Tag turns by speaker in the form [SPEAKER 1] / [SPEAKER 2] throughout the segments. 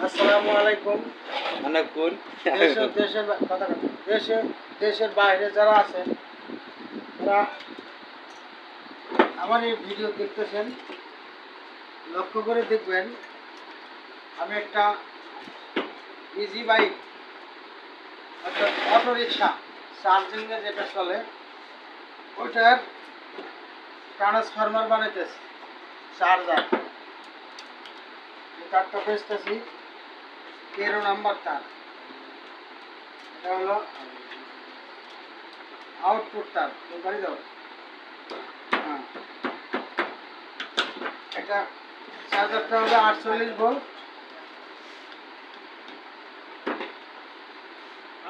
[SPEAKER 1] আসসালামু আলাইকুম।
[SPEAKER 2] অনেকক্ষণ
[SPEAKER 1] দেশের বাইরে যারা আছেন তারা আমার এই ভিডিও দেখতেছেন, লক্ষ্য করে দেখবেন। আমি একটা ইজি বাইক, অর্থাৎ অটো রিক্সা চার্জিংয়ে যেটা চলে ওইটার ট্রান্সফরমার বানাইতেছি, চার্জার। তারটা বেচতেছি 13 নাম্বার তার। এটা হলো আউটপুট তার, বাড়ি দাও। হ্যাঁ, এটা চার্জারটা হলো 48 ভোল্ট,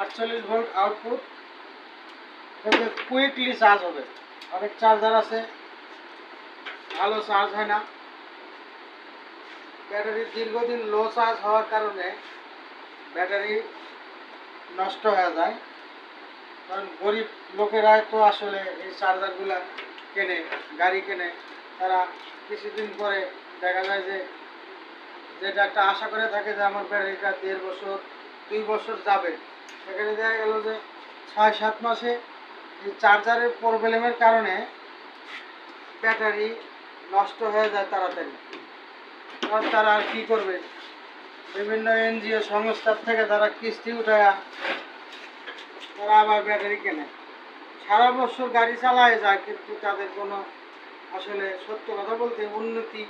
[SPEAKER 1] 48 ভোল্ট আউটপুট। এটাতে কুইকলি চার্জ হবে। অনেক চার্জার আছে ভালো চার্জ হয় না, ব্যাটারি দীর্ঘদিন লো চার্জ হওয়ার কারণে ব্যাটারি নষ্ট হয়ে যায়। কারণ গরিব লোকেরা তো আসলে এই চার্জারগুলো কেনে, গাড়ি কেনে, তারা কিছুদিন পরে দেখা যায় যে যেটা একটা আশা করে থাকে যে আমার ব্যাটারিটা 1.5 বছর 2 বছর যাবে, সেখানে দেখা গেল যে 6-7 মাসে এই চার্জারের প্রবলেমের কারণে ব্যাটারি নষ্ট হয়ে যায় তাড়াতাড়ি। কারণ তারা আর কী করবে, বিভিন্ন এনজিও সংস্থার থেকে তারা কিস্তি উঠায় তারা আবার ব্যাটারি কেনে, সারা বছর গাড়ি চালায় যায়, কিন্তু তাদের কোনো আসলে সত্য কথা বলতে উন্নতি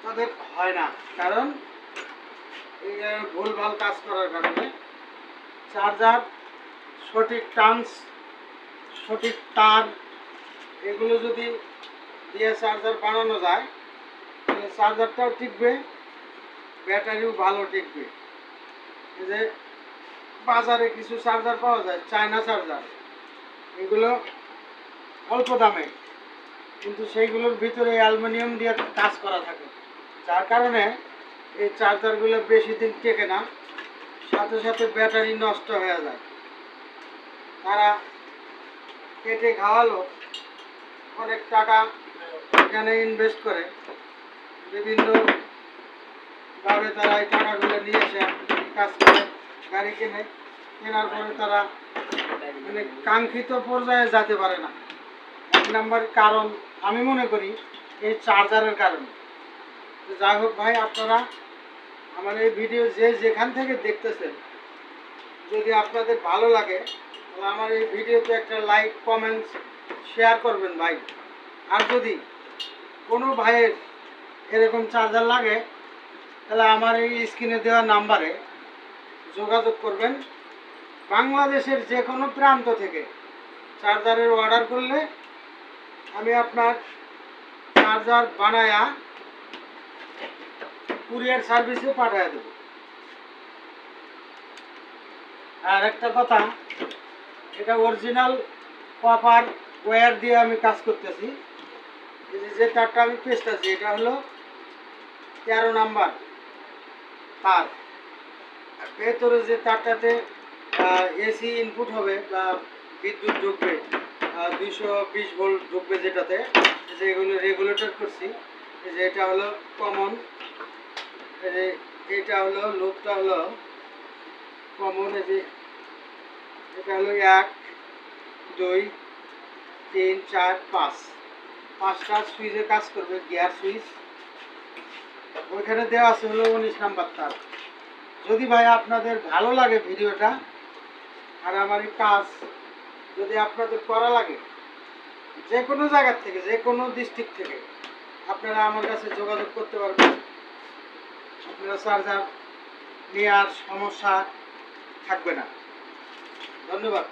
[SPEAKER 1] তাদের হয় না। কারণ এই ভুলভাল কাজ করার কারণে চার্জার, সঠিক টার্নস, সঠিক তার, এগুলো যদি দিয়ে চার্জার বানানো যায় তাহলে চার্জারটাও টিকবে, ব্যাটারিও ভালো টিকবে। এই যে বাজারে কিছু চার্জার পাওয়া যায়, চায়না চার্জার, এগুলো অল্প দামে, কিন্তু সেইগুলোর ভিতরে অ্যালুমিনিয়াম দিয়ে কাজ করা থাকে, যার কারণে এই চার্জারগুলো বেশি দিন টেকে না, সাথে সাথে ব্যাটারি নষ্ট হয়ে যায়। তারা কেটে খাওয়ালো, অনেক টাকা এখানে ইনভেস্ট করে, বিভিন্নভাবে তারা এই টাকাগুলো নিয়ে এসে কাজ করে, গাড়ি কেনে, কেনার পরে তারা মানে কাঙ্ক্ষিত পর্যায়ে যেতে পারে না। 1 নাম্বার কারণ আমি মনে করি এই চার্জারের কারণে। তো যাই হোক ভাই, আপনারা আমার এই ভিডিও যে যেখান থেকে দেখতেছেন, যদি আপনাদের ভালো লাগে তাহলে আমার এই ভিডিওতে একটা লাইক, কমেন্টস, শেয়ার করবেন ভাই। আর যদি কোনো ভাইয়ের এরকম চার্জার লাগে তাহলে আমার এই স্ক্রিনে দেওয়া নাম্বারে যোগাযোগ করবেন। বাংলাদেশের যে কোনো প্রান্ত থেকে চার্জারের অর্ডার করলে আমি আপনার চার্জার বানায়া কুরিয়ার সার্ভিসে পাঠিয়ে দেব। আর একটা কথা, এটা অরিজিনাল কপার ওয়্যার দিয়ে আমি কাজ করতেছি। যে তারটা আমি পেস্টাছি এটা হলো 13 নাম্বার তার। ভেতরে যে তারটাতে এসি ইনপুট হবে বা বিদ্যুৎ ঢুকবে, 220 ভোল্ট ঢুকবে, যেটাতে যে এগুলো রেগুলেটর করছি। এই যে এটা হলো কমন, এই যে এটা হলো লোডটা হলো কমন, এই যে এটা হলো 1, 2, 3, 4, 5, 5টা সুইচে কাজ করবে, গিয়ার সুইচ। ওইখানে দেওয়া আছে হলো 19 নাম্বার তার। যদি ভাই আপনাদের ভালো লাগে ভিডিওটা আর আমার এই কাজ যদি আপনাদের করা লাগে, যে কোনো জায়গার থেকে, যে কোনো ডিস্ট্রিক্ট থেকে আপনারা আমার কাছে যোগাযোগ করতে পারবেন। আপনারা চার্জার নেওয়ার সমস্যা থাকবে না। ধন্যবাদ।